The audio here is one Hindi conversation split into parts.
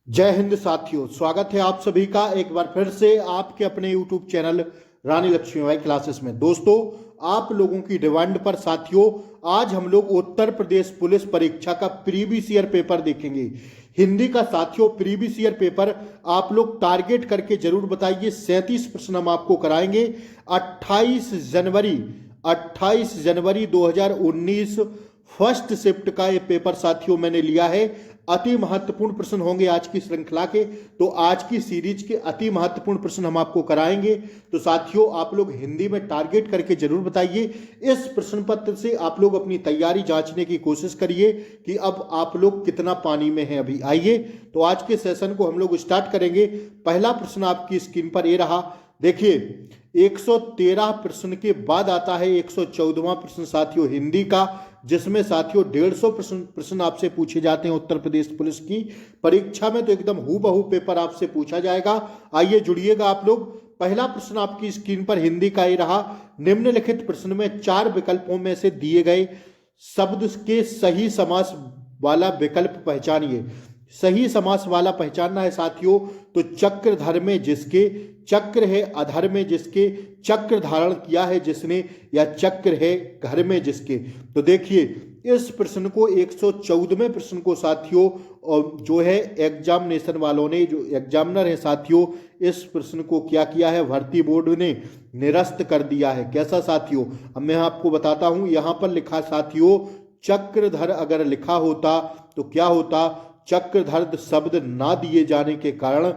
जय हिंद साथियों, स्वागत है आप सभी का एक बार फिर से आपके अपने YouTube चैनल रानी लक्ष्मीबाई क्लासेस में। दोस्तों, आप लोगों की डिमांड पर साथियों आज हम लोग उत्तर प्रदेश पुलिस परीक्षा का प्रीवियस ईयर पेपर देखेंगे। हिंदी का साथियों प्रीवियस ईयर पेपर आप लोग टारगेट करके जरूर बताइए। 37 प्रश्न हम आपको कराएंगे। 28 जनवरी 2019 फर्स्ट शिफ्ट का ये पेपर साथियों मैंने लिया है। अति महत्वपूर्ण प्रश्न होंगे आज की श्रृंखला के, तो आज की सीरीज के अति महत्वपूर्ण प्रश्न हम आपको कराएंगे। तो साथियों आप लोग हिंदी में टारगेट करके जरूर बताइए। इस प्रश्न पत्र से आप लोग अपनी तैयारी जांचने की कोशिश करिए कि अब आप लोग कितना पानी में हैं। अभी आइए तो आज के सेशन को हम लोग स्टार्ट करेंगे। पहला प्रश्न आपकी स्क्रीन पर ये रहा, देखिए 113 प्रश्न के बाद आता है 114वां प्रश्न साथियों हिंदी का, जिसमें साथियों 150 प्रश्न आपसे पूछे जाते हैं उत्तर प्रदेश पुलिस की परीक्षा में। तो एकदम हूबहू पेपर आपसे पूछा जाएगा। आइए जुड़िएगा आप लोग। पहला प्रश्न आपकी स्क्रीन पर हिंदी का ही रहा, निम्नलिखित प्रश्न में 4 विकल्पों में से दिए गए शब्द के सही समास वाला विकल्प पहचानिए। सही समास वाला पहचानना है साथियों। तो चक्रधर में जिसके, चक्र है अधर में जिसके, चक्र धारण किया है जिसने, या चक्र है घर में जिसके। तो देखिए इस प्रश्न को 114वें प्रश्न को साथियों और जो है एग्जामिनेशन वालों ने, जो एग्जामिनर है साथियों, इस प्रश्न को क्या किया है, भर्ती बोर्ड ने निरस्त कर दिया है। कैसा साथियों, अब मैं आपको बताता हूं। यहां पर लिखा साथियों चक्रधर, अगर लिखा होता तो क्या होता, चक्रधर शब्द ना दिए जाने के कारण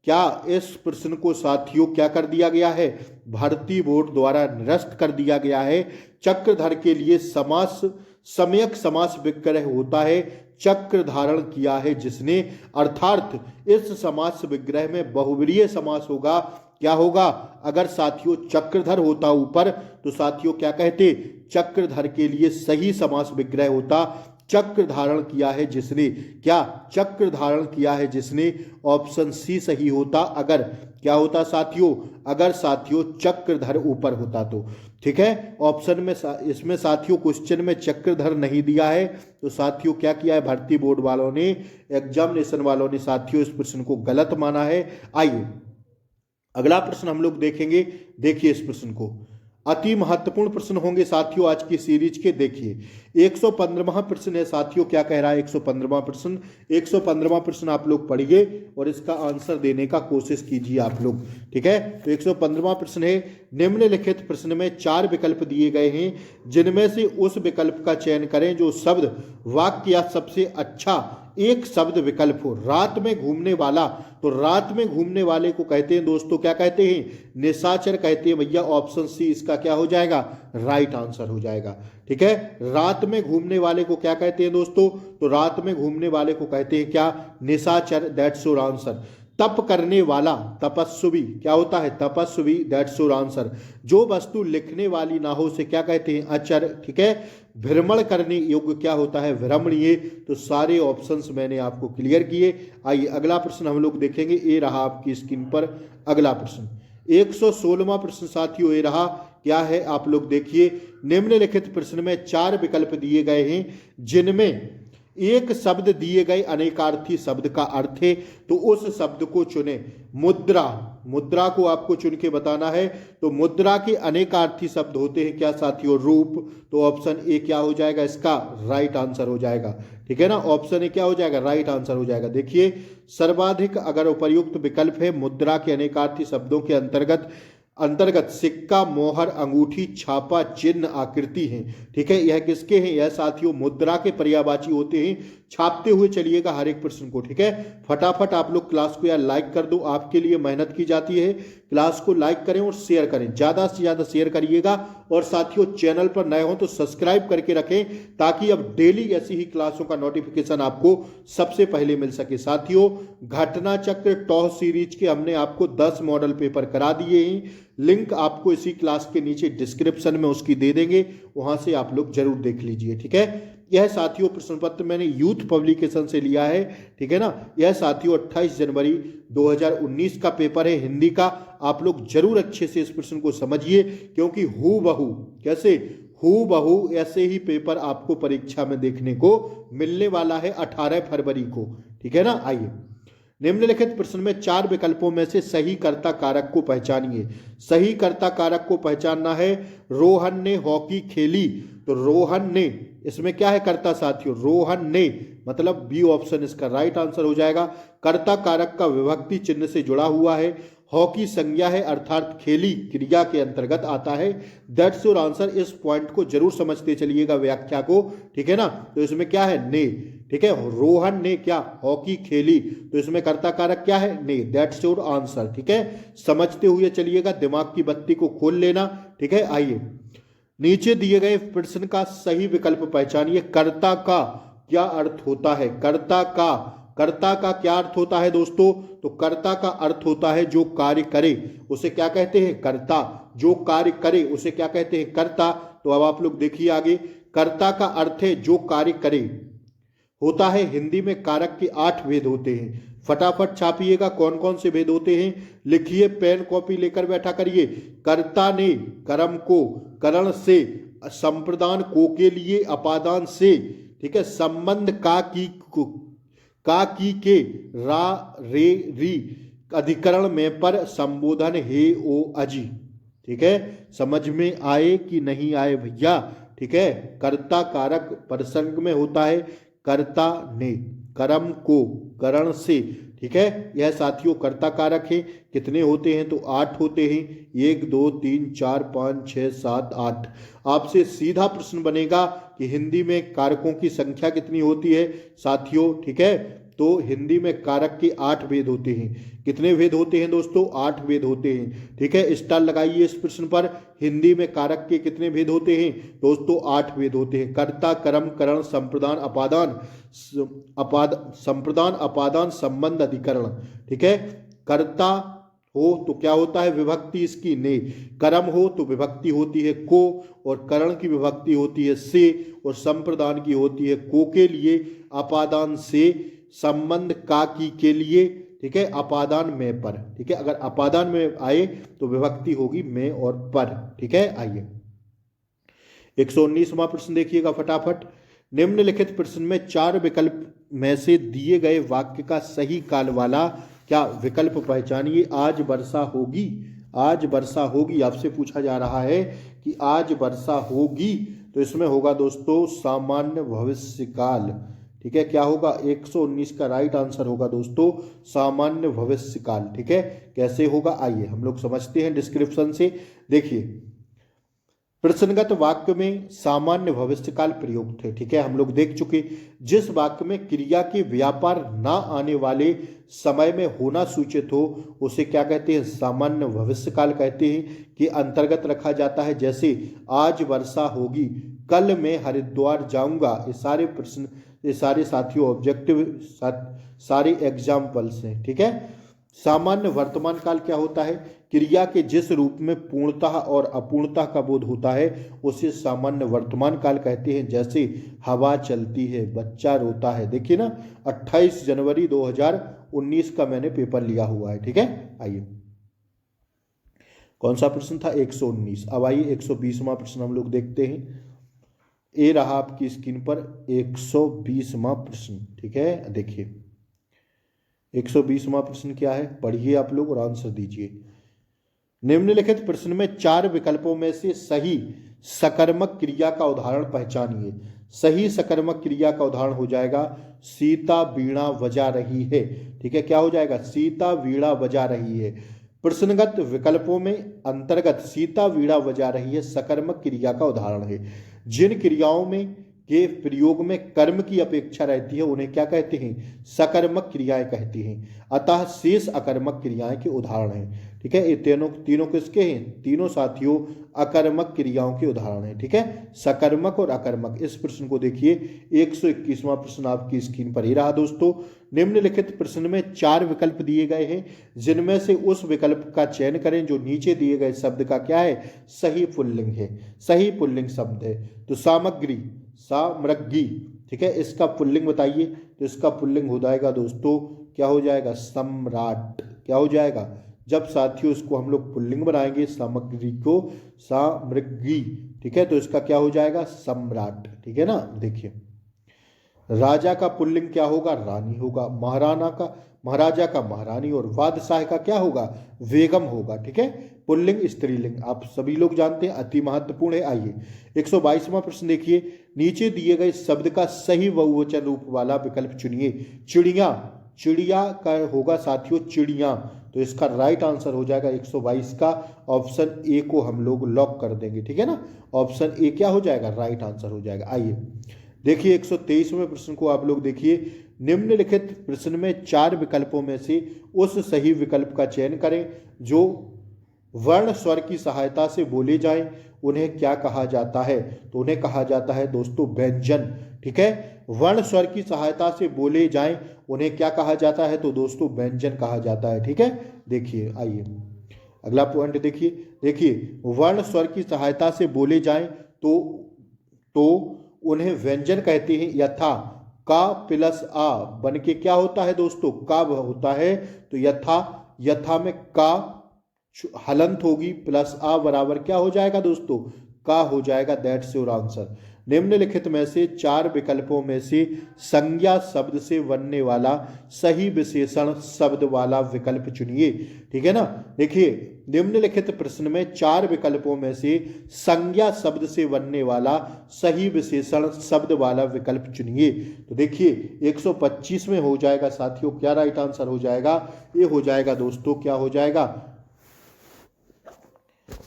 क्या इस प्रश्न को साथियों क्या कर दिया गया है, भर्ती बोर्ड द्वारा निरस्त कर दिया गया है। चक्रधर के लिए समास सम्यक समास विग्रह होता है चक्र धारण किया है जिसने, अर्थात इस समास विग्रह में बहुव्रीहि समास होगा। क्या होगा, अगर साथियों चक्रधर होता ऊपर तो साथियों क्या कहते, चक्रधर के लिए सही समास विग्रह होता चक्र धारण किया है जिसने। क्या, चक्र धारण किया है जिसने, ऑप्शन सी सही होता। अगर क्या होता साथियों, अगर साथियों चक्रधर ऊपर होता तो। ठीक है, ऑप्शन में इसमें साथियों क्वेश्चन में चक्रधर नहीं दिया है, तो साथियों क्या किया है भर्ती बोर्ड वालों ने, एग्जामिनेशन वालों ने साथियों इस प्रश्न को गलत माना है। आइए अगला प्रश्न हम लोग देखेंगे। देखिए इस प्रश्न को, अति महत्वपूर्ण प्रश्न होंगे साथियों आज की सीरीज के। देखिए 115वां प्रश्न है साथियों, क्या कह रहा है 115वां प्रश्न। 115वां प्रश्न आप लोग पढ़िए और इसका आंसर देने का कोशिश कीजिए आप लोग। ठीक है, तो 115वां प्रश्न है, निम्नलिखित प्रश्न में 4 विकल्प दिए गए हैं, जिनमें से उस विकल्प का चयन करें जो शब्द वाक्य या सबसे अच्छा एक शब्द विकल्प हो। रात में घूमने वाला, तो रात में घूमने वाले को कहते हैं दोस्तों, क्या कहते हैं, निशाचर कहते हैं भैया। ऑप्शन सी इसका क्या हो जाएगा, राइट आंसर हो जाएगा। ठीक है, रात में घूमने वाले को क्या कहते हैं दोस्तों, तो रात में घूमने वाले को कहते हैं क्या, निशाचर। That's your answer. तप करने वाला, तपस्वी, क्या होता है, तपस्वी। That's your answer. जो वस्तु लिखने वाली ना हो से क्या कहते हैं, अचर। ठीक है, भ्रमण करने योग्य क्या होता है, भ्रमणीय। तो सारे ऑप्शंस मैंने आपको क्लियर किए। आइए अगला प्रश्न हम लोग देखेंगे। ये रहा आपकी स्क्रीन पर अगला प्रश्न, 116वां प्रश्न साथियों ये रहा। क्या है आप लोग देखिए, निम्नलिखित प्रश्न में 4 विकल्प दिए गए हैं, जिनमें एक शब्द दिए गए अनेकार्थी शब्द का अर्थ है, तो उस शब्द को चुने। मुद्रा, मुद्रा को आपको चुन के बताना है। तो मुद्रा के अनेकार्थी शब्द होते हैं क्या साथियों, रूप। तो ऑप्शन ए क्या हो जाएगा, इसका राइट आंसर हो जाएगा। ठीक है ना, ऑप्शन ए क्या हो जाएगा, राइट आंसर हो जाएगा। देखिए सर्वाधिक अगर उपयुक्त विकल्प है मुद्रा के अनेकार्थी शब्दों के अंतर्गत सिक्का, मोहर, अंगूठी, छापा, चिन्ह, आकृति हैं। ठीक है, यह किसके हैं, यह साथियों मुद्रा के पर्यायवाची होते हैं। छापते हुए चलिएगा हर एक प्रश्न को। ठीक है, फटाफट आप लोग क्लास को यार लाइक कर दो, आपके लिए मेहनत की जाती है। क्लास को लाइक करें और शेयर करें, ज्यादा से ज्यादा शेयर करिएगा। और साथियों चैनल पर नए हो तो सब्सक्राइब करके रखें, ताकि अब डेली ऐसी ही क्लासों का नोटिफिकेशन आपको सबसे पहले मिल सके। साथियों घटना चक्र टॉस सीरीज के हमने आपको 10 मॉडल पेपर करा दिए हैं। लिंक आपको इसी क्लास के नीचे डिस्क्रिप्शन में उसकी दे देंगे, वहां से आप लोग जरूर देख लीजिए। ठीक है, यह साथियों प्रश्न पत्र मैंने यूथ पब्लिकेशन से लिया है। ठीक है ना, यह साथियों 28 जनवरी 2019 का पेपर है हिंदी का। आप लोग जरूर अच्छे से इस प्रश्न को समझिए, क्योंकि हूबहू, कैसे हूबहू ऐसे ही पेपर आपको परीक्षा में देखने को मिलने वाला है 18 फरवरी को। ठीक है ना, आइए निम्नलिखित प्रश्न में 4 विकल्पों में से सही कर्ता कारक को पहचानिए। सही कर्ता कारक को पहचानना है। रोहन ने हॉकी खेली, तो रोहन ने, इसमें क्या है कर्ता साथियों, रोहन ने, मतलब बी ऑप्शन इसका राइट आंसर हो जाएगा। कर्ता कारक का विभक्ति चिन्ह से जुड़ा हुआ है। हॉकी संज्ञा है अर्थात खेली क्रिया के अंतर्गत आता है। That's your answer. इस पॉइंट को जरूर समझते चलिएगा व्याख्या को, ठीक है ना। तो इसमें क्या है, ने, ठीक है। रोहन ने क्या, हॉकी खेली, तो इसमें कर्ता कारक क्या है, ने। दैट्स योर आंसर, ठीक है। समझते हुए चलिएगा, दिमाग की बत्ती को खोल लेना, ठीक है। आइए नीचे दिए गए प्रश्न का सही विकल्प पहचानिए। कर्ता का क्या अर्थ होता है? कर्ता का क्या अर्थ होता है दोस्तों? तो कर्ता का अर्थ होता है जो कार्य करे उसे क्या कहते हैं, कर्ता। जो कार्य करे उसे क्या कहते हैं, कर्ता। तो अब आप लोग देखिए आगे, कर्ता का अर्थ है जो कार्य करे होता है। हिंदी में कारक के 8 भेद होते हैं। फटाफट छापिएगा कौन कौन से भेद होते हैं, लिखिए, पेन कॉपी लेकर बैठा करिए। कर्ता ने कर्म को, करण से, संप्रदान को के लिए, अपादान से, ठीक है, संबंध का की के, रा रे री, अधिकरण में पर, संबोधन हे ओ अजी, ठीक है। समझ में आए कि नहीं आए भैया, ठीक है। कर्ता कारक प्रसंग में होता है कर्ता ने, कर्म को, करण से, ठीक है। यह साथियों कर्ता कारक है। कितने होते हैं? तो 8 होते हैं। 1 2 3 4 5 6 7 8। आपसे सीधा प्रश्न बनेगा कि हिंदी में कारकों की संख्या कितनी होती है साथियों, ठीक है। तो हिंदी में कारक के 8 भेद होते हैं। कितने भेद होते हैं दोस्तों? 8 भेद होते हैं, ठीक है। स्टार लगाइए इस प्रश्न पर। हिंदी में कारक के कितने भेद होते हैं दोस्तों? 8 भेद होते हैं। कर्ता, कर्म, करण, संप्रदान, अपादान, संबंध, अधिकरण, ठीक है। कर्ता हो तो क्या होता है, विभक्ति इसकी ने। कर्म हो तो विभक्ति होती है को, और करण की विभक्ति होती है से, और संप्रदान की होती है को के लिए, अपादान से, संबंध का की के लिए, ठीक है, अपादान में पर, ठीक है। अगर अपादान में आए तो विभक्ति होगी में और पर, ठीक है। आइए 119वां प्रश्न देखिएगा फटाफट। निम्नलिखित प्रश्न में 4 विकल्प में से दिए गए वाक्य का सही काल वाला क्या विकल्प पहचानिए। आज वर्षा होगी, आज वर्षा होगी, आपसे पूछा जा रहा है कि आज वर्षा होगी, तो इसमें होगा दोस्तों सामान्य भविष्यकाल, ठीक है। क्या होगा? 119 का राइट आंसर होगा दोस्तों सामान्य भविष्यकाल, ठीक है। कैसे होगा आइए हम लोग समझते हैं डिस्क्रिप्शन से। देखिए प्रश्नगत वाक्य में सामान्य भविष्यकाल प्रयुक्त है, ठीक है, हम लोग देख चुके। जिस वाक्य में क्रिया के व्यापार ना आने वाले समय में होना सूचित हो उसे क्या कहते हैं? सामान्य भविष्यकाल कहते हैं, कि अंतर्गत रखा जाता है। जैसे आज वर्षा होगी, कल मैं हरिद्वार जाऊंगा। ये सारे साथियों ऑब्जेक्टिव सारे एग्जाम्पल्स हैं, ठीक है। सामान्य वर्तमान काल क्या होता है? क्रिया के जिस रूप में पूर्णतः और अपूर्णतः का बोध होता है उसे सामान्य वर्तमान काल कहते हैं। जैसे हवा चलती है, बच्चा रोता है। देखिए ना 28 जनवरी 2019 का मैंने पेपर लिया हुआ है, ठीक है। आइए कौन सा प्रश्न था? 119। अब आइए 120वां प्रश्न हम लोग देखते हैं। ये रहा आपकी स्क्रीन पर 120वां प्रश्न, ठीक है। देखिए 120वां प्रश्न क्या है, पढ़िए आप लोग और आंसर दीजिए। निम्नलिखित प्रश्न में 4 विकल्पों में से सही सकर्मक क्रिया का उदाहरण पहचानिए। सही सकर्मक क्रिया का उदाहरण हो जाएगा सीता वीणा बजा रही है, ठीक है। क्या हो जाएगा? सीता वीणा बजा रही है। प्रश्नगत विकल्पों में अंतर्गत सीता वीणा बजा रही है सकर्मक क्रिया का उदाहरण है। जिन क्रियाओं में के प्रयोग में कर्म की अपेक्षा रहती है उन्हें क्या कहते हैं? सकर्मक क्रियाएं कहती हैं। अतः शेष अकर्मक क्रियाएं के उदाहरण हैं, ठीक है। ये तीनों किसके हैं? तीनों साथियों अकर्मक क्रियाओं के उदाहरण हैं, ठीक है। सकर्मक और अकर्मक। इस प्रश्न को देखिए 121वां प्रश्न आपकी स्क्रीन पर ही रहा दोस्तों। निम्नलिखित प्रश्न में 4 विकल्प दिए गए हैं, जिनमें से उस विकल्प का चयन करें जो नीचे दिए गए शब्द का क्या है? सही पुल्लिंग है, सही पुल्लिंग शब्द है। तो सामग्री, सामग्री, ठीक है, इसका पुल्लिंग बताइए। तो इसका पुल्लिंग हो जाएगा दोस्तों, क्या हो जाएगा? सम्राट। क्या हो जाएगा? जब साथियों इसको हम लोग पुल्लिंग बनाएंगे सामग्री को, सामग्री, ठीक है, तो इसका क्या हो जाएगा? सम्राट, ठीक है ना। देखिए राजा का पुल्लिंग क्या होगा? रानी होगा। महाराजा का महारानी, और बादशाह का क्या होगा? बेगम होगा। ठीक है, पुल्लिंग स्त्रीलिंग आप सभी लोग जानते हैं, अति महत्वपूर्ण है। आइए 122वां प्रश्न देखिए, नीचे दिए गए शब्द का सही बहुवचन रूप वाला विकल्प चुनिए। चिड़िया, चिड़िया का होगा साथियों चिड़िया, तो इसका राइट आंसर हो जाएगा 122 का ऑप्शन ए को हम लोग लॉक कर देंगे। ठीक है ना, ऑप्शन ए क्या हो जाएगा? राइट आंसर हो जाएगा। आइए देखिए 123वें प्रश्न को आप लोग देखिए, निम्नलिखित प्रश्न में 4 विकल्पों में से उस सही विकल्प का चयन करें जो वर्ण स्वर की सहायता से बोले जाएं। उन्हें क्या कहा जाता है? तो उन्हें कहा जाता है दोस्तों व्यंजन। ठीक है, वर्ण स्वर की सहायता से बोले जाएं, उन्हें क्या कहा जाता है? तो दोस्तों व्यंजन कहा जाता है। ठीक है, देखिए आइए अगला पॉइंट देखिए वर्ण स्वर की सहायता से बोले जाएं तो उन्हें व्यंजन कहते हैं। यथा का प्लस आ बन के क्या होता है दोस्तों? का होता है। तो यथा में का हलंत होगी, प्लस आ बराबर क्या हो जाएगा दोस्तों? का हो जाएगा। That's your answer. निम्नलिखित में से 4 विकल्पों में से संज्ञा शब्द से बनने वाला सही विशेषण शब्द वाला विकल्प चुनिए। ठीक है ना, देखिए निम्नलिखित प्रश्न में 4 विकल्पों में से संज्ञा शब्द से बनने वाला सही विशेषण शब्द वाला विकल्प चुनिए। तो देखिए 125 में हो जाएगा साथियों, क्या राइट आंसर हो जाएगा? ये हो जाएगा दोस्तों, क्या हो जाएगा?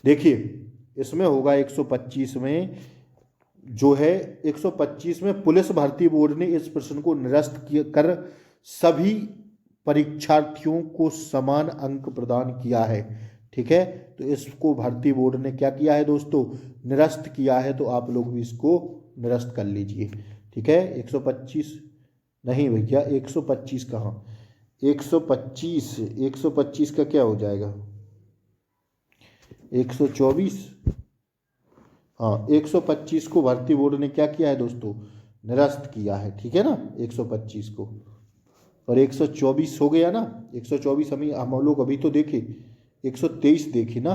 देखिए इसमें होगा 125 में जो है 125 में पुलिस भर्ती बोर्ड ने इस प्रश्न को निरस्त कर सभी परीक्षार्थियों को समान अंक प्रदान किया है। ठीक है, तो इसको भर्ती बोर्ड ने क्या किया है दोस्तों? निरस्त किया है। तो आप लोग भी इसको निरस्त कर लीजिए। ठीक है, 125 नहीं भैया, 125 कहाँ, 125 का क्या हो जाएगा? 124। हाँ, 125 को भर्ती बोर्ड ने क्या किया है दोस्तों? निरस्त किया है। ठीक है ना, 125 को, और 124 हो गया ना। 124 हम लोग अभी तो देखे, 123 देखी ना,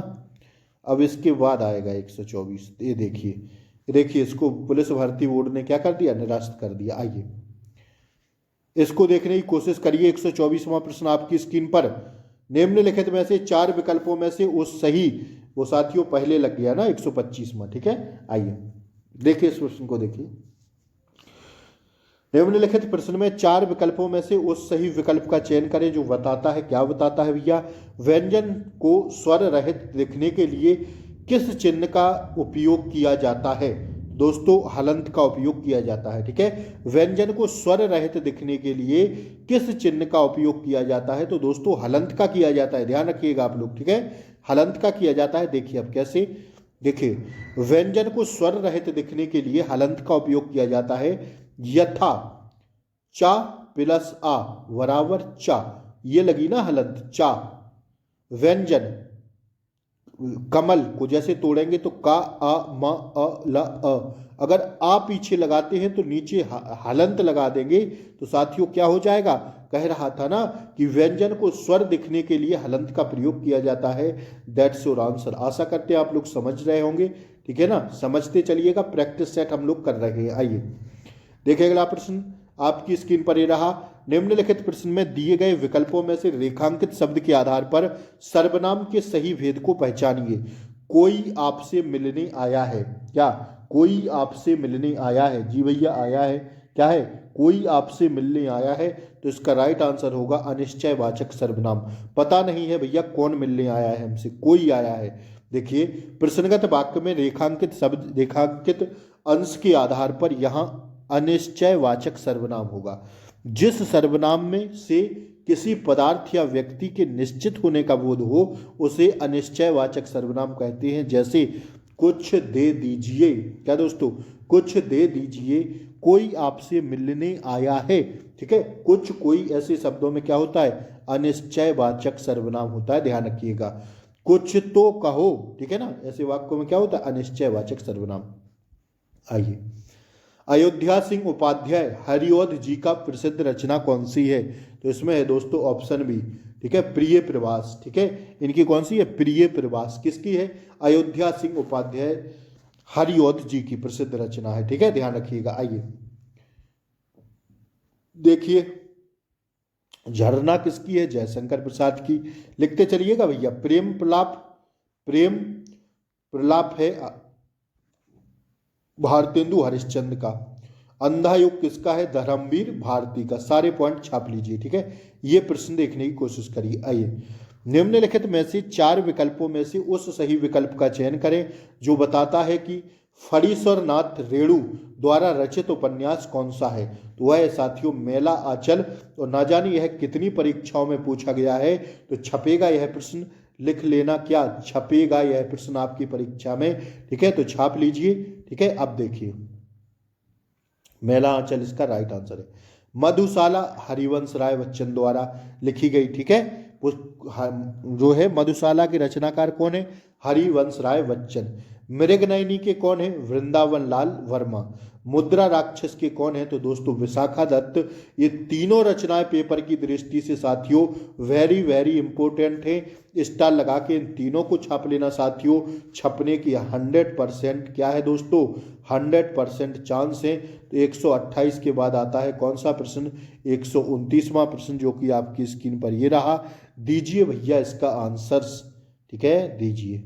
अब इसके बाद आएगा 124। ये देखिए इसको पुलिस भर्ती बोर्ड ने क्या कर दिया? निरस्त कर दिया। आइए इसको देखने की कोशिश करिए। 124वां प्रश्न आपकी स्क्रीन पर, निम्नलिखित में से 4 विकल्पों में से उस सही, वो साथियों पहले लग गया ना 125 में। ठीक है, आइए देखिए इस प्रश्न को देखिए, निम्नलिखित प्रश्न में 4 विकल्पों में से उस सही विकल्प का चयन करें जो बताता है, क्या बताता है भैया? व्यंजन को स्वर रहित लिखने के लिए किस चिन्ह का उपयोग किया जाता है? दोस्तों हलंत का उपयोग किया जाता है। ठीक है, व्यंजन को स्वर रहित दिखने के लिए किस चिन्ह का उपयोग किया जाता है? तो दोस्तों हलंत का किया जाता है, ध्यान रखिएगा आप लोग। ठीक है, हलंत का किया जाता है। देखिए अब कैसे, देखिए व्यंजन को स्वर रहित दिखने के लिए हलंत का उपयोग किया जाता है। यथा चा प्लस आ बराबर चा, ये लगी ना हलंत, चा। व्यंजन कमल को जैसे तोड़ेंगे तो का आ म अ ल अ, अगर आ पीछे लगाते हैं तो नीचे हलंत लगा देंगे तो साथियों क्या हो जाएगा? कह रहा था ना कि व्यंजन को स्वर दिखने के लिए हलंत का प्रयोग किया जाता है। That's your answer. आशा करते हैं आप लोग समझ रहे होंगे। ठीक है ना, समझते चलिएगा, प्रैक्टिस सेट हम लोग कर रहे हैं। आइए देखिए अगला प्रश्न आपकी स्क्रीन पर ये रहा, निम्नलिखित प्रश्न में दिए गए विकल्पों में से रेखांकित शब्द के आधार पर सर्वनाम के सही भेद को पहचानिए। कोई आपसे मिलने आया है, क्या कोई आपसे मिलने आया है? जी भैया आया है, क्या है? कोई आपसे मिलने आया है। तो इसका राइट आंसर होगा अनिश्चयवाचक सर्वनाम। पता नहीं है भैया कौन मिलने आया है हमसे, कोई आया है। देखिए प्रश्नगत वाक्य में रेखांकित शब्द, रेखांकित अंश के आधार पर यहाँ अनिश्चयवाचक सर्वनाम होगा। जिस सर्वनाम में से किसी पदार्थ या व्यक्ति के निश्चित होने का बोध हो उसे अनिश्चयवाचक सर्वनाम कहते हैं। जैसे कुछ दे दीजिए, क्या दोस्तों? कुछ दे दीजिए, कोई आपसे मिलने आया है। ठीक है, कुछ कोई ऐसे शब्दों में क्या होता है? अनिश्चयवाचक सर्वनाम होता है, ध्यान रखिएगा। कुछ तो कहो, ठीक है ना, ऐसे वाक्यों में क्या होता है? अनिश्चयवाचक सर्वनाम। आइए अयोध्या सिंह उपाध्याय हरिऔध जी का प्रसिद्ध रचना कौन सी है? तो इसमें है दोस्तों ऑप्शन बी। ठीक है, प्रिय प्रवास। ठीक है, इनकी कौन सी है? प्रिय प्रवास। किसकी है? अयोध्या सिंह उपाध्याय हरिऔध जी की प्रसिद्ध रचना है। ठीक है, ध्यान रखिएगा। आइए देखिए, झरना किसकी है? जयशंकर प्रसाद की। लिखते चलिएगा भैया। प्रेम प्रलाप, प्रेम प्रलाप है भारतेंदु हरिश्चंद्र का। अंधा युग किसका है? धर्मवीर भारती का। सारे पॉइंट छाप लीजिए, ठीक है। ये प्रश्न देखने की कोशिश करिए। आइए, निम्नलिखित में से 4 विकल्पों में से उस सही विकल्प का चयन करें जो बताता है कि फणीश्वर नाथ रेणु द्वारा रचित उपन्यास कौन सा है। तो वह है साथियों मेला आंचल। और ना जाने यह कितनी परीक्षाओं में पूछा गया है। तो छपेगा यह प्रश्न, लिख लेना, क्या छपेगा यह प्रश्न आपकी परीक्षा में, ठीक है। तो छाप लीजिए, ठीक है। अब देखिए, मेला आंचल इसका राइट आंसर है। मधुशाला हरिवंश राय बच्चन द्वारा लिखी गई, ठीक है। जो है मधुशाला के रचनाकार कौन है? हरिवंश राय बच्चन। मृगनयनी के कौन है? वृंदावन लाल वर्मा। मुद्रा राक्षस के कौन है? तो दोस्तों विशाखा दत्त। ये तीनों रचनाएं पेपर की दृष्टि से साथियों वेरी वेरी इंपॉर्टेंट है। स्टार लगा के इन तीनों को छाप लेना साथियों। छपने की 100% क्या है दोस्तों? 100% चांस है। तो 128 के बाद आता है कौन सा प्रश्न? 129वां प्रश्न, जो कि आपकी स्क्रीन पर ये रहा। दीजिए भैया इसका आंसर्स, ठीक है, दीजिए।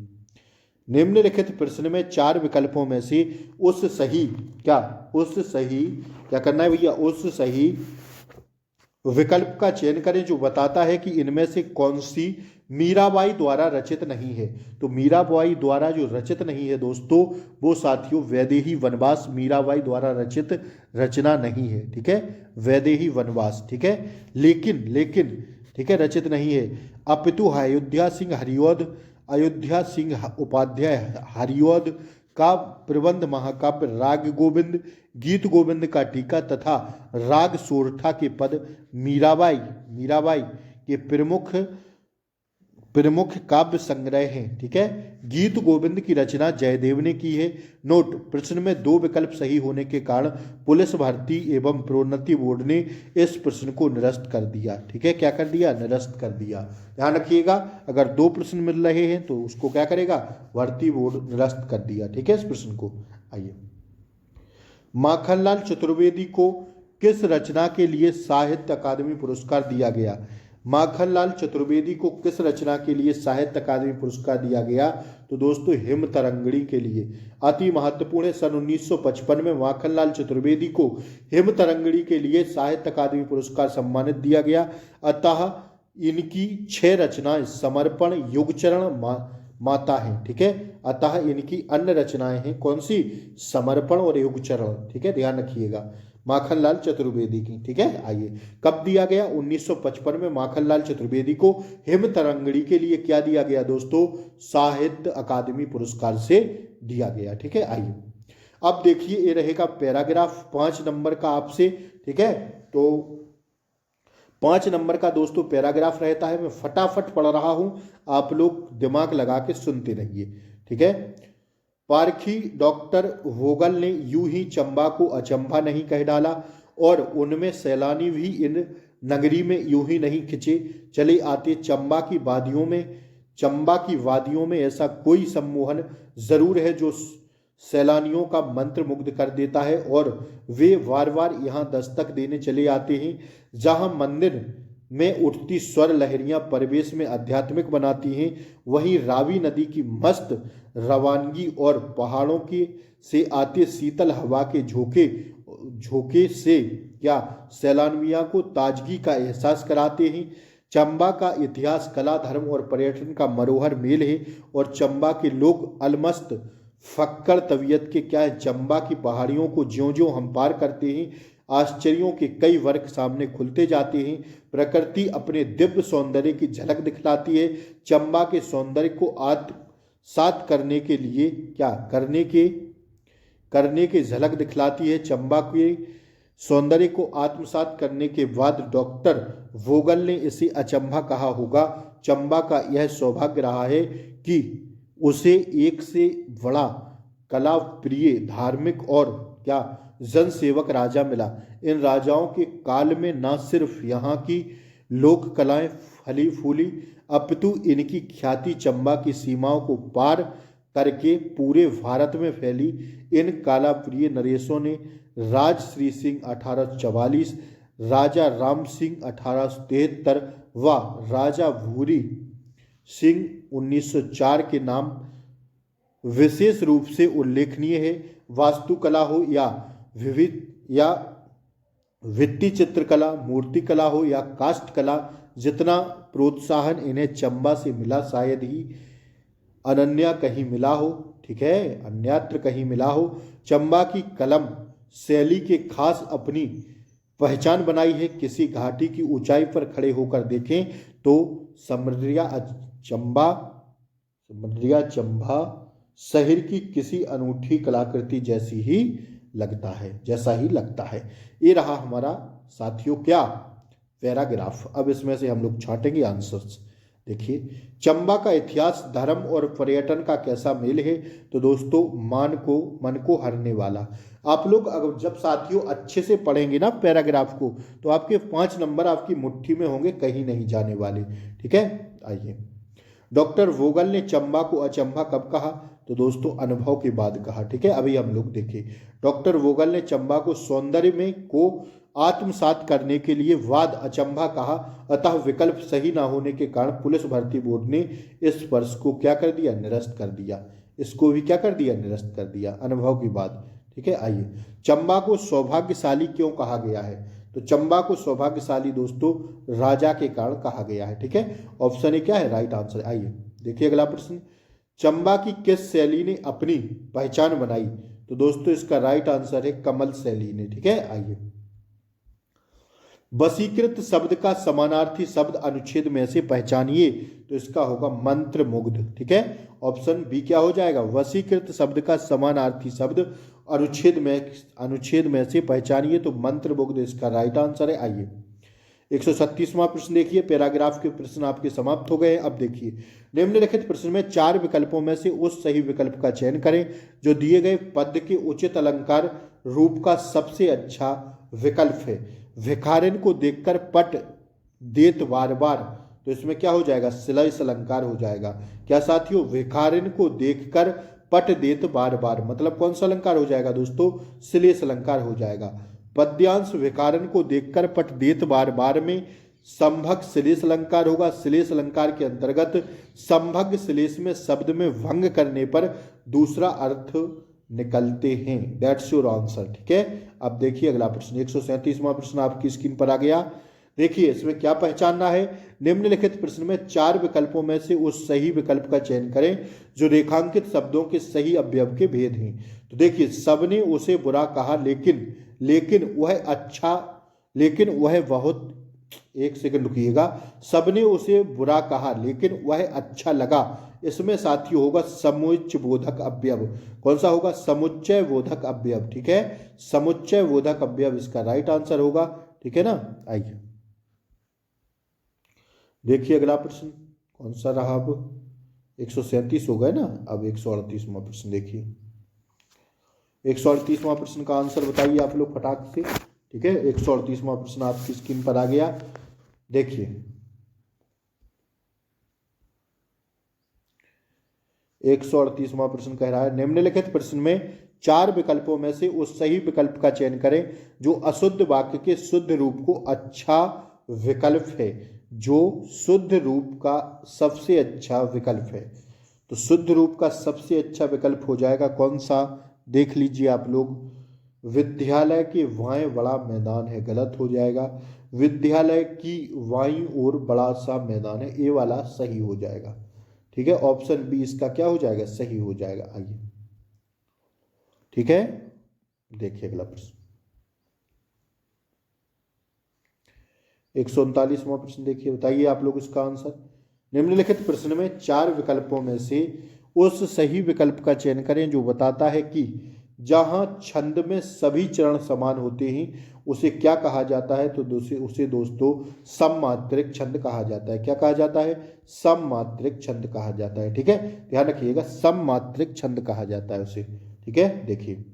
निम्नलिखित प्रश्न में 4 विकल्पों में से उस सही क्या करना है भैया? उस सही विकल्प का चयन करें जो बताता है कि इनमें से कौन सी मीराबाई द्वारा रचित नहीं है। तो मीराबाई द्वारा जो रचित नहीं है दोस्तों, वो साथियों वैदेही वनवास मीराबाई द्वारा रचित रचना नहीं है, ठीक है। वैदेही वनवास, ठीक है। लेकिन ठीक है, रचित नहीं है। अपितु अयोध्या सिंह उपाध्याय हरिऔध का प्रबंध महाकाव्य राग गोविंद, गीत गोविंद का टीका तथा राग सोरठा के पद मीराबाई के प्रमुख काव्य संग्रह हैं, ठीक है। गीत गोविंद की रचना जयदेव ने की है। नोट, प्रश्न में 2 विकल्प सही होने के कारण पुलिस भर्ती एवं प्रोन्नति बोर्ड ने इस प्रश्न को निरस्त कर दिया, ठीक है। क्या कर दिया? निरस्त कर दिया। ध्यान रखिएगा, अगर 2 प्रश्न मिल रहे हैं तो उसको क्या करेगा? भर्ती बोर्ड निरस्त कर दिया, ठीक है, इस प्रश्न को। आइए, माखनलाल चतुर्वेदी को किस रचना के लिए साहित्य अकादमी पुरस्कार दिया गया? माखनलाल चतुर्वेदी को किस रचना के लिए साहित्य अकादमी पुरस्कार दिया गया? तो दोस्तों हिम तरंगिणी के लिए। अति महत्वपूर्ण है, सन 1955 में माखनलाल चतुर्वेदी को हिम तरंगिणी के लिए साहित्य अकादमी पुरस्कार सम्मानित दिया गया। अतः इनकी 6 रचनाएं समर्पण, युगचरण, माता है, ठीक है। अतः इनकी अन्य रचनाएं हैं कौन सी? समर्पण और युगचरण, ठीक है, ध्यान रखिएगा। माखनलाल चतुर्वेदी की, ठीक है। आइए, कब दिया गया? 1955 में माखनलाल चतुर्वेदी को हिम तरंगिणी के लिए क्या दिया गया दोस्तों? साहित्य अकादमी पुरस्कार से दिया गया, ठीक है। आइए, अब देखिए, ये रहेगा पैराग्राफ 5 नंबर का आपसे, ठीक है। तो 5 नंबर का दोस्तों पैराग्राफ रहता है। मैं फटाफट पढ़ रहा हूं, आप लोग दिमाग लगा के सुनते रहिए, ठीक है। पारखी डॉक्टर वोगल ने यूं ही चंबा को अचंभा नहीं कह डाला और उनमें सैलानी भी इन नगरी में यूं ही नहीं खिंचे चले आते। चंबा की वादियों में ऐसा कोई सम्मोहन जरूर है जो सैलानियों का मंत्र मुग्ध कर देता है और वे बार बार यहाँ दस्तक देने चले आते हैं। जहाँ मंदिर में उठती स्वर लहरियां परिवेश में आध्यात्मिक बनाती हैं, वहीं रावी नदी की मस्त रवानगी और पहाड़ों के से आते शीतल हवा के झोंके से क्या सैलानियों को ताजगी का एहसास कराते हैं। चंबा का इतिहास, कला, धर्म और पर्यटन का मनोहर मेल है और चंबा के लोग अलमस्त फक्कड़ तबीयत के क्या है। चंबा की पहाड़ियों को ज्यों-ज्यों हम पार करते हैं, आश्चर्यों के कई वर्ग सामने खुलते जाते हैं। प्रकृति अपने दिव्य सौंदर्य की झलक दिखलाती है। चंबा के सौंदर्य को आत्मसात करने के लिए क्या करने की झलक दिखलाती है। चंबा के सौंदर्य को आत्मसात करने के बाद डॉक्टर वोगल ने इसे अचंभा कहा होगा। चंबा का यह सौभाग्य रहा है कि उसे एक से बड़ा कला प्रिय, धार्मिक और क्या जनसेवक राजा मिला। इन राजाओं के काल में न सिर्फ यहाँ की लोक कलाएं फली फूली, अपितु इनकी ख्याति चंबा की सीमाओं को पार करके पूरे भारत में फैली। इन कला प्रिय नरेशों ने राज श्री सिंह 1844, राजा राम सिंह 1873 व राजा भूरी सिंह 1904 के नाम विशेष रूप से उल्लेखनीय है। वास्तुकला हो या विविध या भित्ति चित्रकला, मूर्तिकला हो या काष्ठ कला, जितना प्रोत्साहन इन्हें चंबा से मिला शायद ही अनन्या कहीं मिला हो। ठीक है, अन्यत्र कहीं मिला हो। चंबा की कलम शैली के खास अपनी पहचान बनाई है। किसी घाटी की ऊंचाई पर खड़े होकर देखें तो समरिया चंबा शहर की किसी अनूठी कलाकृति जैसा ही लगता है। ये रहा हमारा साथियों क्या पैराग्राफ। अब इसमें से हम लोग छांटेंगे आंसर्स। देखिए, चंबा का इतिहास, धर्म और पर्यटन का कैसा मेल है? तो दोस्तों, मन को हरने वाला। आप लोग अगर जब साथियों अच्छे से पढ़ेंगे ना पैराग्राफ को, तो आपके 5 नंबर आपकी मुट्ठी में होंगे, कहीं नहीं जाने वाले। ठीक है, आइए। डॉक्टर वोगल ने चंबा को अचंबा कब कहा? तो दोस्तों, अनुभव के बाद कहा। ठीक है, अभी हम लोग देखिए, डॉक्टर वोगल ने चंबा को सौंदर्य में को आत्मसात करने के लिए वाद अचंबा कहा। अतः विकल्प सही ना होने के कारण पुलिस भर्ती बोर्ड ने इस वर्ष को क्या कर दिया? निरस्त कर दिया। इसको भी क्या कर दिया? निरस्त कर दिया, अनुभव की बात। ठीक है, आइए। चंबा को सौभाग्यशाली क्यों कहा गया है? तो चंबा को सौभाग्यशाली दोस्तों राजा के कारण कहा गया है। ठीक है, ऑप्शन ए क्या है? Right answer. आइए देखिए अगला प्रश्न। चंबा की किस शैली ने अपनी पहचान बनाई? तो दोस्तों, इसका राइट आंसर है कमल शैली ने। ठीक है, आइए। वशीकृत शब्द का समानार्थी शब्द अनुच्छेद में से पहचानिए। तो इसका होगा मंत्र मुग्ध। ठीक है, ऑप्शन बी क्या हो जाएगा? वशीकृत शब्द का समानार्थी शब्द अनुच्छेद में से पहचानिए, तो मंत्र मुग्ध इसका राइट आंसर है। आइए 136वां प्रश्न देखिए। पैराग्राफ के प्रश्न आपके समाप्त हो गए। अब देखिए, निम्नलिखित प्रश्न में 4 विकल्पों में से उस सही विकल्प का चयन करें जो दिए गए पद के उचित अलंकार रूप का सबसे अच्छा विकल्प है। भिखारिन को देखकर पट देत बार बार, तो इसमें क्या हो जाएगा? श्लेष अलंकार हो जाएगा। क्या साथियों? भिखारिन को देखकर पट देत बार बार, मतलब कौन सा अलंकार हो जाएगा दोस्तों? श्लेष अलंकार हो जाएगा। पद्यांश भिखारिन को देखकर पट देत बार बार में संभग श्लेष अलंकार होगा। श्लेष अलंकार के अंतर्गत संभग श्लेष में शब्द में भंग करने पर दूसरा अर्थ निकलते हैं। That's your answer. ठीक है, अब देखिए अगला प्रश्न। 137वां प्रश्न आपकी स्क्रीन पर आ गया। देखिए, इसमें क्या पहचानना है? निम्नलिखित प्रश्न में 4 विकल्पों में से उस सही विकल्प का चयन करें जो रेखांकित शब्दों के सही अवयव के भेद हैं। तो देखिए, सबने उसे बुरा कहा लेकिन वह बहुत, एक सेकंड रुकिएगा। सबने उसे बुरा कहा लेकिन वह अच्छा लगा। इसमें साथियों होगा समुच्चय बोधक अवयव। कौन सा होगा? समुच्चय बोधक अवयव। ठीक है, समुच्चय बोधक अवयव इसका राइट आंसर होगा। ठीक है ना, आइए देखिए अगला प्रश्न कौन सा रहा। अब 137 हो गए ना, अब 138वां प्रश्न देखिए। 138वां प्रश्न का आंसर बताइए आप लोग फटाक से। ठीक है, 138वां प्रश्न आपकी स्क्रीन पर आ गया। देखिए 138वां प्रश्न कह रहा है, निम्नलिखित प्रश्न में 4 विकल्पों में से उस सही विकल्प का चयन करें जो अशुद्ध वाक्य के शुद्ध रूप को अच्छा विकल्प है। जो शुद्ध रूप का सबसे अच्छा विकल्प है, तो शुद्ध रूप का सबसे अच्छा विकल्प हो जाएगा कौन सा? देख लीजिए आप लोग। विद्यालय के वाएं बड़ा मैदान है, गलत हो जाएगा। विद्यालय की वाई ओर बड़ा सा मैदान है, ये वाला सही हो जाएगा। ठीक है, ऑप्शन बी इसका क्या हो जाएगा? सही हो जाएगा। आइए ठीक है, देखिए अगला प्रश्न 139वां प्रश्न देखिए, बताइए आप लोग इसका आंसर। निम्नलिखित प्रश्न में 4 विकल्पों में से उस सही विकल्प का चयन करें जो बताता है कि जहां छंद में सभी चरण समान होते हैं उसे क्या कहा जाता है? तो उसे दोस्तों सममात्रिक छंद कहा जाता है। क्या कहा जाता है? सममात्रिक छंद कहा जाता है। ठीक है, ध्यान रखिएगा, सममात्रिक छंद कहा जाता है उसे। ठीक है, देखिए,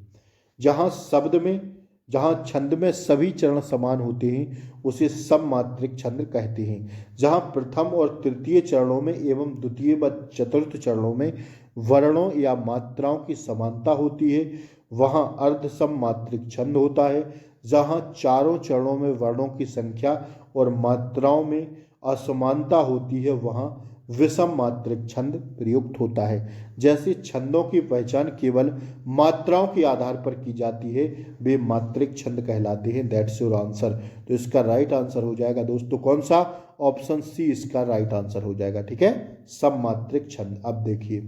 जहां छंद में सभी चरण समान होते हैं उसे सममात्रिक छंद कहते हैं। जहां प्रथम और तृतीय चरणों में एवं द्वितीय व चतुर्थ चरणों में वर्णों या मात्राओं की समानता होती है वहां अर्ध सममात्रिक छंद होता है। जहां चारों चरणों में वर्णों की संख्या और मात्राओं में असमानता होती है वहां विषम मात्रिक छंद प्रयुक्त होता है। जैसे छंदों की पहचान केवल मात्राओं के आधार पर की जाती है वे मात्रिक छंद कहलाते हैं। That's your answer. तो इसका राइट आंसर हो जाएगा दोस्तों कौन सा? ऑप्शन सी इसका राइट आंसर हो जाएगा। ठीक है, सब मात्रिक छंद। अब देखिए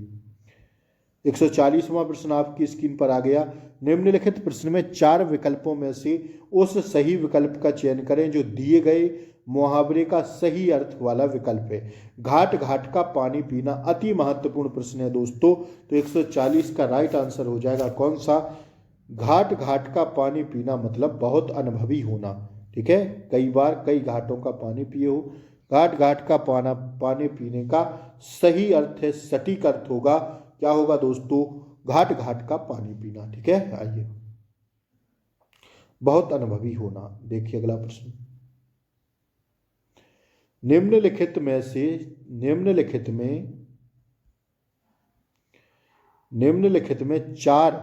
140वां प्रश्न आपकी स्क्रीन पर आ गया। निम्नलिखित प्रश्न में 4 विकल्पों में से उस सही विकल्प का चयन करें जो दिए गए मुहावरे का सही अर्थ वाला विकल्प है। घाट घाट का पानी पीना अति महत्वपूर्ण प्रश्न है दोस्तों। तो 140 का राइट आंसर हो जाएगा कौन सा? घाट घाट का पानी पीना मतलब बहुत अनुभवी होना। ठीक है, कई बार कई घाटों का पानी पिए हो। घाट घाट का पानी पीने का सही अर्थ है, सटीक अर्थ होगा, क्या होगा दोस्तों? घाट घाट का पानी पीना। ठीक है, आइए बहुत अनुभवी होना। देखिए अगला प्रश्न। निम्नलिखित में 4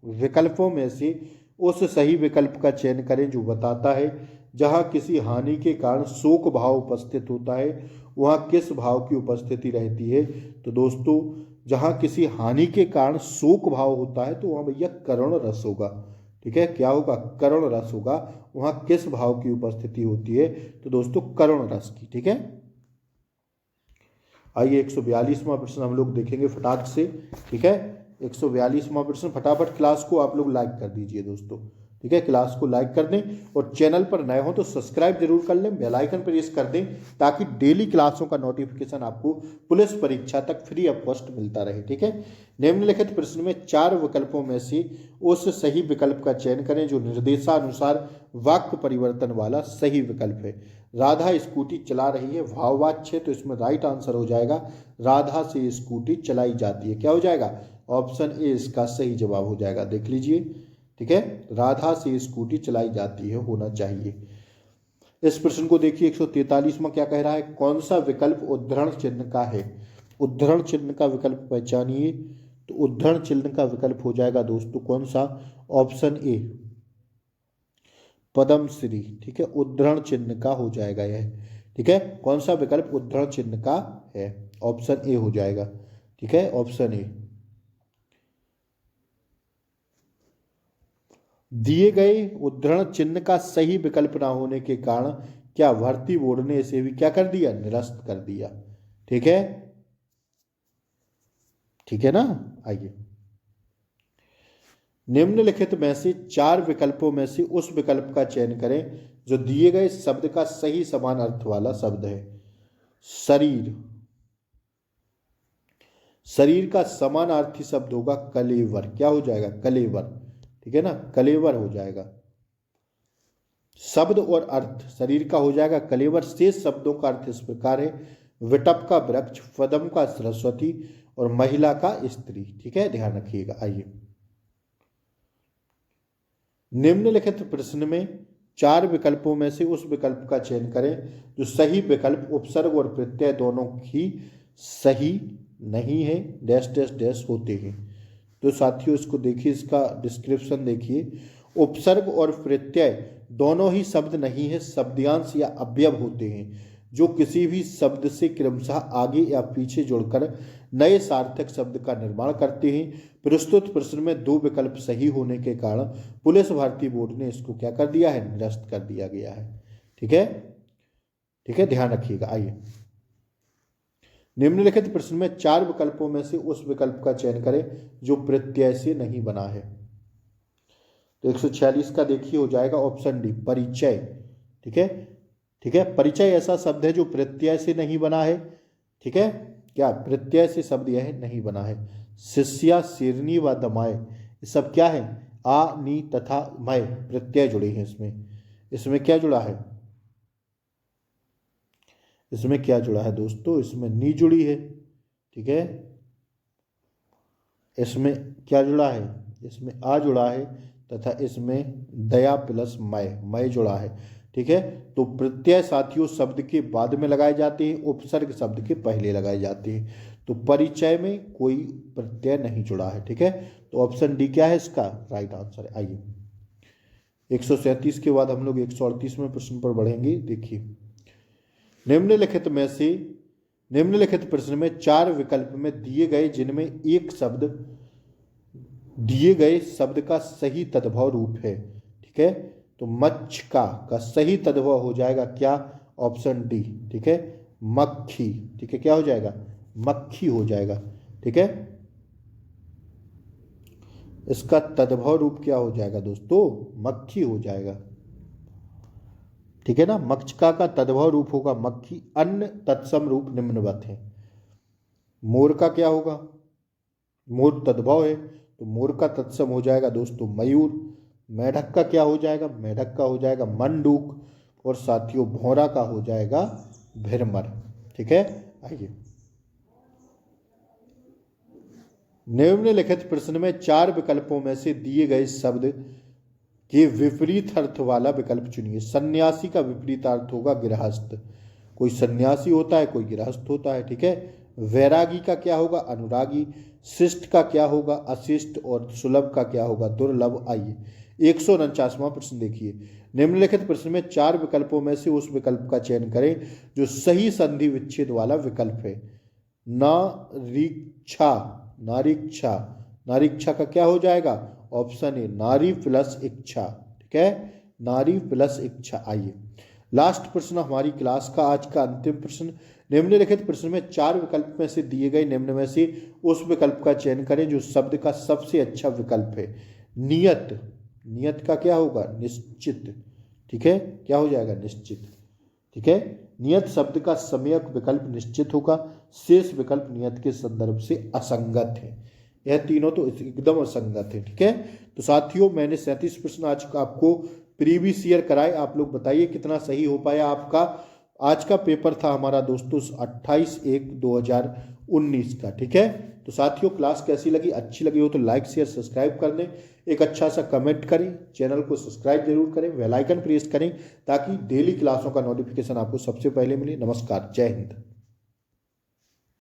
विकल्पों में से उस सही विकल्प का चयन करें जो बताता है जहां किसी हानि के कारण शोक भाव उपस्थित होता है वहां किस भाव की उपस्थिति रहती है। तो दोस्तों जहां किसी हानि के कारण शोक भाव होता है तो वहां भैया करुण रस होगा। ठीक है, क्या होगा? करुण रस होगा। वहां किस भाव की उपस्थिति होती है? तो दोस्तों करुण रस की। ठीक है, आइए 142वां प्रश्न हम लोग देखेंगे फटाक से। ठीक है, 142वां प्रश्न। फटाफट क्लास को आप लोग लाइक कर दीजिए दोस्तों। ठीक है, क्लास को लाइक कर दें और चैनल पर नए हो तो सब्सक्राइब जरूर कर लें, बेल आइकन प्रेस कर दें ताकि डेली क्लासों का नोटिफिकेशन आपको पुलिस परीक्षा तक फ्री ऑफ कॉस्ट मिलता रहे। ठीक है, निम्नलिखित प्रश्न में 4 विकल्पों में से उस सही विकल्प का चयन करें जो निर्देशानुसार वाक्य परिवर्तन वाला सही विकल्प है। राधा स्कूटी चला रही है, भाववाच्य, तो इसमें राइट आंसर हो जाएगा राधा से स्कूटी चलाई जाती है। क्या हो जाएगा? ऑप्शन ए इसका सही जवाब हो जाएगा। देख लीजिए। ठीक है, राधा से स्कूटी चलाई जाती है होना चाहिए। इस प्रश्न को देखिए 143वां क्या कह रहा है? कौन सा विकल्प उद्धरण चिन्ह का है? उद्धरण चिन्ह का विकल्प पहचानिए। तो उद्धरण चिन्ह का विकल्प हो जाएगा दोस्तों कौन सा? Option A Padmashri. ठीक है, उद्धरण चिन्ह का हो जाएगा यह। ठीक है, कौन सा विकल्प उद्धरण चिन्ह का है? ऑप्शन ए हो जाएगा। ठीक है, ऑप्शन ए। दिए गए उद्धरण चिन्ह का सही विकल्प ना होने के कारण क्या भर्ती बोर्ड ने इसे भी क्या कर दिया? निरस्त कर दिया। ठीक है, ठीक है ना। आइए निम्नलिखित में से 4 विकल्पों में से उस विकल्प का चयन करें जो दिए गए शब्द का सही समान अर्थ वाला शब्द है। शरीर। शरीर का समानार्थी शब्द होगा कलेवर। क्या हो जाएगा? कलेवर। ठीक है ना, कलेवर हो जाएगा। शब्द और अर्थ शरीर का हो जाएगा कलेवर। शेष शब्दों का अर्थ इस प्रकार है: विटप का वृक्ष, पदम का सरस्वती और महिला का स्त्री। ठीक है, ध्यान रखिएगा। आइए निम्नलिखित प्रश्न में 4 विकल्पों में से उस विकल्प का चयन करें जो सही विकल्प उपसर्ग और प्रत्यय दोनों ही सही नहीं है, डैश डैश डैश होते हैं। तो साथियों इसको देखिए, इसका डिस्क्रिप्शन देखिए। उपसर्ग और प्रत्यय दोनों ही शब्द नहीं है, शब्दांश या अवयव होते हैं जो किसी भी शब्द से क्रमशः आगे या पीछे जुड़कर नए सार्थक शब्द का निर्माण करते हैं। प्रस्तुत प्रश्न में 2 विकल्प सही होने के कारण पुलिस भर्ती बोर्ड ने इसको क्या कर दिया है? निरस्त कर दिया गया है। ठीक है, ठीक है, ध्यान रखिएगा। आइए निम्नलिखित प्रश्न में 4 विकल्पों में से उस विकल्प का चयन करें जो प्रत्यय से नहीं बना है। तो 146 का देखिए हो जाएगा ऑप्शन डी परिचय। ठीक है, ठीक है, परिचय ऐसा शब्द है जो प्रत्यय से नहीं बना है। ठीक है, क्या प्रत्यय से शब्द यह नहीं बना है। शिष्या, शेरनी व दमाए ये सब क्या है? आ, नी तथा मय प्रत्यय जुड़े हैं इसमें। इसमें क्या जुड़ा है? इसमें क्या जुड़ा है दोस्तों? इसमें नी जुड़ी है। ठीक है, इसमें क्या जुड़ा है? इसमें आ जुड़ा है तथा इसमें दया प्लस मय जुड़ा है। ठीक है, तो प्रत्यय साथियों शब्द के बाद में लगाए जाते हैं, उपसर्ग शब्द के पहले लगाए जाते हैं। तो परिचय में कोई प्रत्यय नहीं जुड़ा है। ठीक है, तो ऑप्शन डी क्या है इसका राइट आंसर? आइए 137 के बाद हम लोग 138वें प्रश्न पर बढ़ेंगे। देखिए, निम्नलिखित प्रश्न में 4 विकल्प में दिए गए जिनमें दिए गए शब्द का सही तद्भव रूप है। ठीक है, तो मच्छका का सही तद्भव हो जाएगा क्या? Option D. ठीक है, मक्खी। ठीक है, क्या हो जाएगा? मक्खी हो जाएगा। ठीक है, इसका तद्भव रूप क्या हो जाएगा दोस्तों? मक्खी हो जाएगा। ठीक है ना, मक्षका का तद्भव रूप होगा मक्खी। अन्य तत्सम रूप निम्नवत है। मोर का क्या होगा? मोर तद्भव है तो मोर का तत्सम हो जाएगा दोस्तों मयूर। मेढक का क्या हो जाएगा? मेढक का हो जाएगा मंडूक। और साथियों भौरा का हो जाएगा भिरमर। ठीक है, आइए, निम्नलिखित प्रश्न में 4 विकल्पों में से दिए गए शब्द के विपरीत अर्थ वाला विकल्प चुनिए। सन्यासी का विपरीत अर्थ होगा गृहस्थ। कोई सन्यासी होता है, कोई गृहस्थ होता है। ठीक है, वैरागी का क्या होगा? अनुरागी। शिष्ट का क्या होगा? अशिष्ट। और सुलभ का क्या होगा? दुर्लभ। आइए 149वां प्रश्न देखिए। निम्नलिखित प्रश्न में 4 विकल्पों में से उस विकल्प का चयन करें जो सही संधि विच्छेद वाला विकल्प है। नारीक्षा, नारीक्षा, नारीक्षा का क्या हो जाएगा? ऑप्शन ए नारी प्लस इच्छा। ठीक है, नारी प्लस इच्छा। आइए लास्ट प्रश्न हमारी क्लास का, आज का अंतिम प्रश्न। निम्नलिखित प्रश्न में 4 विकल्प में से दिए गए निम्न में से उस विकल्प का चयन करें जो शब्द का सबसे अच्छा विकल्प है। नियत, नियत का क्या होगा? निश्चित। ठीक है, क्या हो जाएगा? निश्चित। ठीक है, नियत शब्द का सम्यक विकल्प निश्चित होगा। शेष विकल्प नियत के संदर्भ से असंगत है। यह तीनों तो एकदम असंगत है। ठीक है, तो साथियों मैंने 37 प्रश्न आज का आपको प्रीवियस ईयर कराए। आप लोग बताइए कितना सही हो पाया आपका। आज का पेपर था हमारा दोस्तों 28/1/2019 का। ठीक है, तो साथियों क्लास कैसी लगी? अच्छी लगी हो तो लाइक शेयर सब्सक्राइब कर दें, एक अच्छा सा कमेंट करें, चैनल को सब्सक्राइब जरूर करें, बेल आइकन प्रेस करें ताकि डेली क्लासों का नोटिफिकेशन आपको सबसे पहले मिले। नमस्कार, जय हिंद।